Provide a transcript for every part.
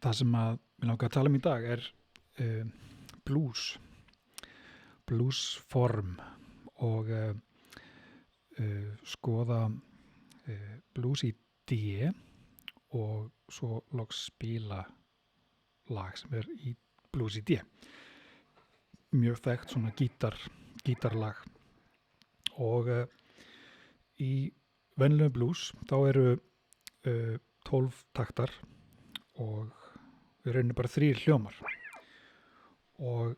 það sem að við langar að tala í dag er bluesform og skoða blues í D og svo loks spila lag sem er í blues í D. Mjög þekkt svona gítarlag og í venjulegum blues þá eru 12 taktar og við reynum bara 3 hljómar og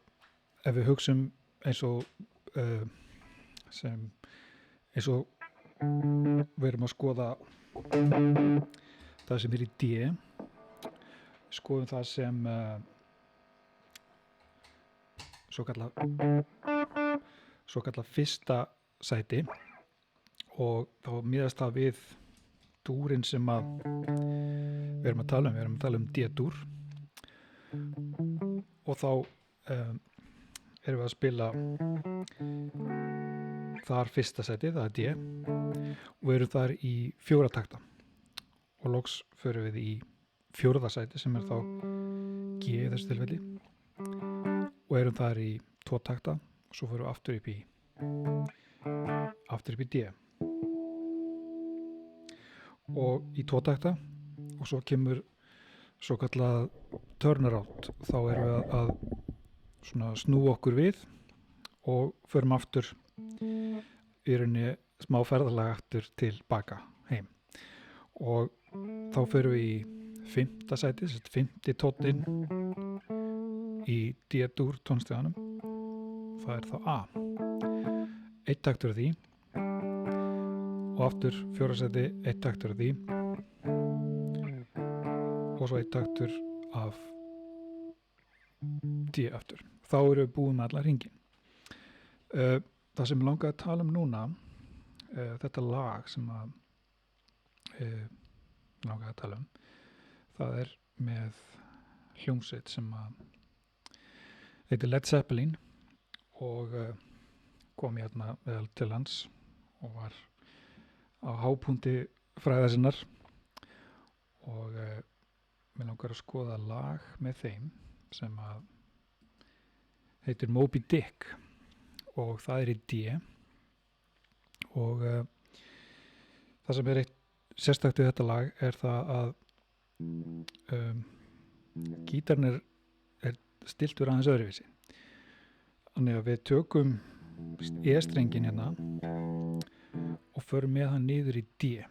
ef við hugsum eins og við erum að skoða það sem er í D, skoðum það sem svo kallað fyrsta sæti og þá miðast það við dúrin sem að við erum að tala um D-dúr og þá erum við að spila þar fyrsta sæti, það er D og við erum þar í 4 takta og loks förum við í 4. sæti sem er þá G í þessu tilfelli og erum þar í 2 takta og svo förum við aftur upp í D og í 2 takta og svo kemur svo kallað turnaround, þá erum við að svona snúa okkur við og förum aftur í rauninni smá ferðalag aftur til baka heim og þá förum við í 5. sæti, 5. tónninn í D-dúr tónstiganum, það er þá A. 1 taktur af því og aftur 4. sæti, 1 taktur af því og svo 1 taktur af D aftur. Þá erum við búin með allar hringin. Það sem ég langaði að tala um núna, þetta lag sem að langaði að tala um, það er með hljómsveit sem að heitir Led Zeppelin og kom hérna vel til lands og var á hápunkti fræða sinnar og mér langar að skoða lag með þeim sem að heitir Moby Dick og það er í D og það sem er eitt sérstakt við þetta lag er það að gítarinn er stiltur aðeins öðruvísi. Þannig að við tökum E-strengin hérna og förum með hann niður í D.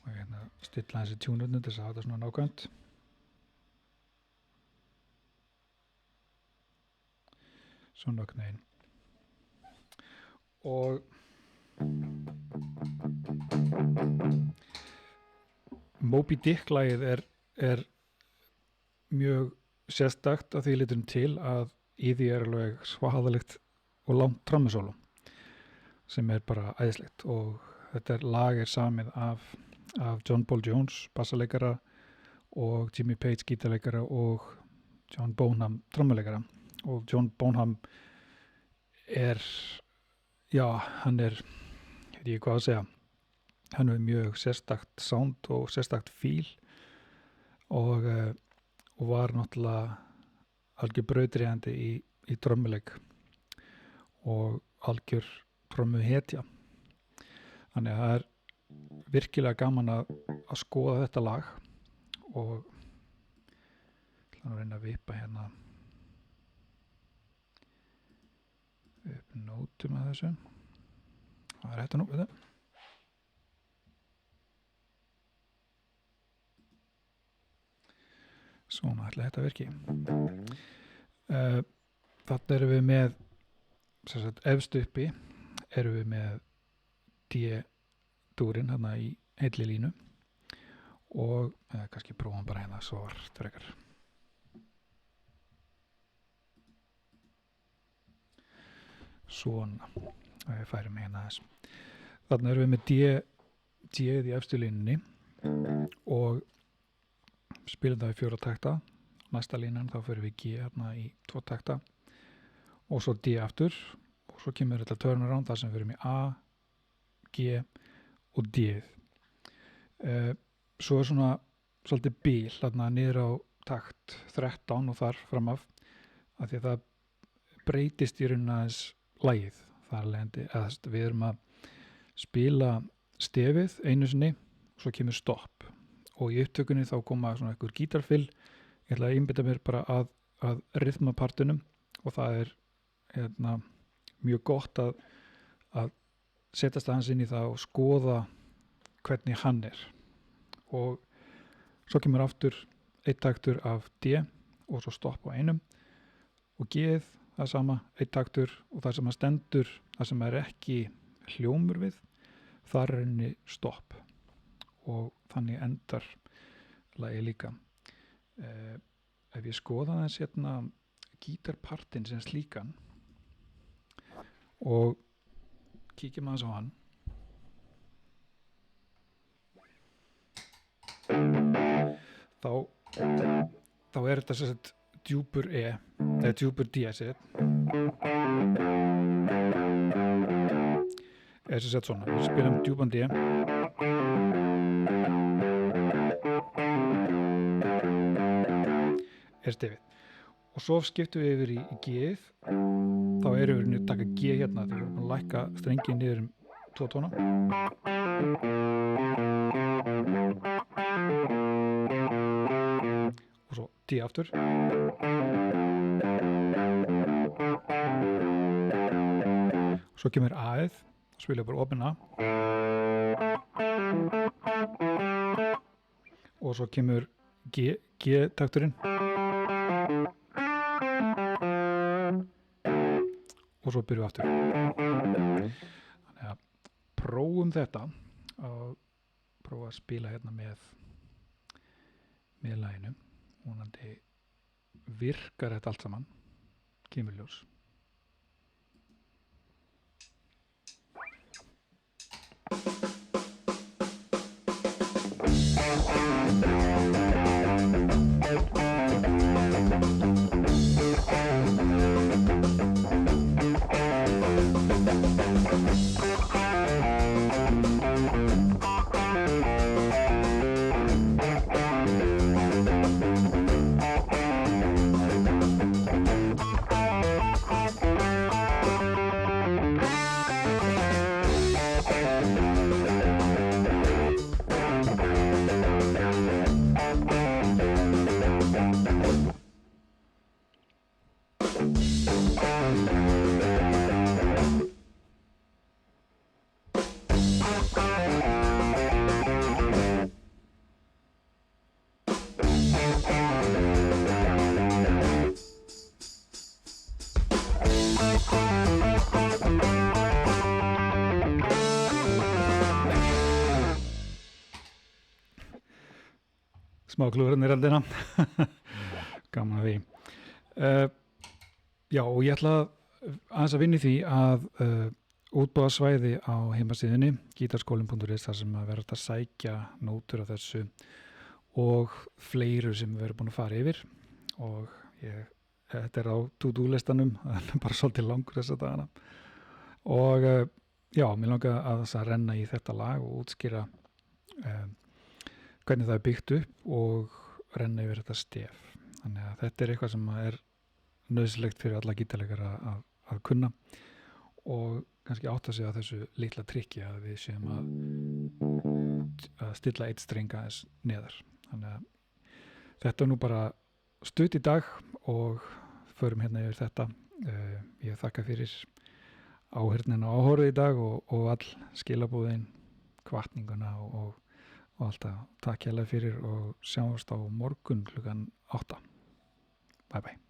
Og hérna stilla þessi tjúnurnu til þess að hafa þetta svona nákvæmt. Svona knæðin. Og Moby Dick lagið er mjög sérstakt að því litum til að í því er alveg svaðalegt og langt trommusóló sem er bara æðislegt og þetta lag er samið af John Paul Jones bassaleikara og Jimmy Page gítarleikara og John Bonham trommuleikara og John Bonham hann er veit ég hvað að segja, hann er mjög sérstakt sound og sérstakt feel og var náttúrulega algjör brautryðjandi í trommuleik og algjör trommuhetja. Þannig að það er virkilega gaman að skoða þetta lag og ætla að reyna að vippa hérna upp nótum að þessu. Það er þetta nú, veit það. Svona ætla þetta virki. Þarna erum við með efst uppi erum við með D-dúrin hérna í heilli línu og kannski prófum bara hérna svart frekar. Svona við færum hérna þess. Þarna erum við með D-ið í efstu línunni og spilum það í 4 takta. Næsta línan þá fyrir við G hérna í 2 takta og svo D aftur og svo kemur þetta turnaround þar sem við erum í A, G og D. Svo svona svolítið bil þarna niður á takt 13 og þar fram af því að það breytist í rauninni aðeins lagið þar leiðandi, við erum að spila stefið einu sinni og svo kemur stopp og í upptökunni þá koma svona einhver gítarfill. Ég ætla að einbeita mér bara að rytmapartinum og það er mjög gott að setjast aðeins inn í það og skoða hvernig hann er. Og svo kemur aftur einn taktur af D og svo stopp á einum og G-ið það sama, einn taktur og það sem að stendur, það sem er ekki hljómur við, þar er henni stopp og þannig endar lagið líka. Ef ég skoða þess gítarpartin sem slíkan og kíkjum aðeins á hann, þá er þetta sem sagt djúpur E eða djúpur D er sem sagt svona, við spilum djúpan D er stefið og svo skiptum við yfir í G-ið, þá erum við að taka G hérna þegar við erum að lækka strengið niður 2 tóna og svo D aftur og svo kemur A-ið og spila bara opin A og svo kemur G-takturinn og svo byrjum við aftur. Þannig að prófum þetta og prófa að spila hérna með laginu. Vonandi virkar þetta allt saman. Kemur ljós. Smá klúrarnir aldina. Gaman að því. Já, og ég ætla aðeins að vinna í því að útbúa svæði á heimasíðunni gitarskólinn.is þar sem að vera að sækja nótur af þessu og fleiru sem við erum búin að fara yfir og þetta er á to-do listanum, það er bara svolítið langur þessa dagana og já, mér langar að þess að renna í þetta lag og útskýra hvernig það er byggt upp og renna yfir þetta stef. Þannig að þetta er eitthvað sem er nauðsynlegt fyrir alla gítarleikara að kunna og kannski átta sig á þessu litla trikki að við séum að stilla eitt streng aðeins neðar. Þannig að þetta er nú bara stutt í dag og förum hérna yfir þetta. Ég þakka fyrir áheyrnin og áhorfið í dag og all skilabúðin, hvatninguna og alltaf. Takk hérlega fyrir og sjáumst á morgun klukkan 8. Bye bye.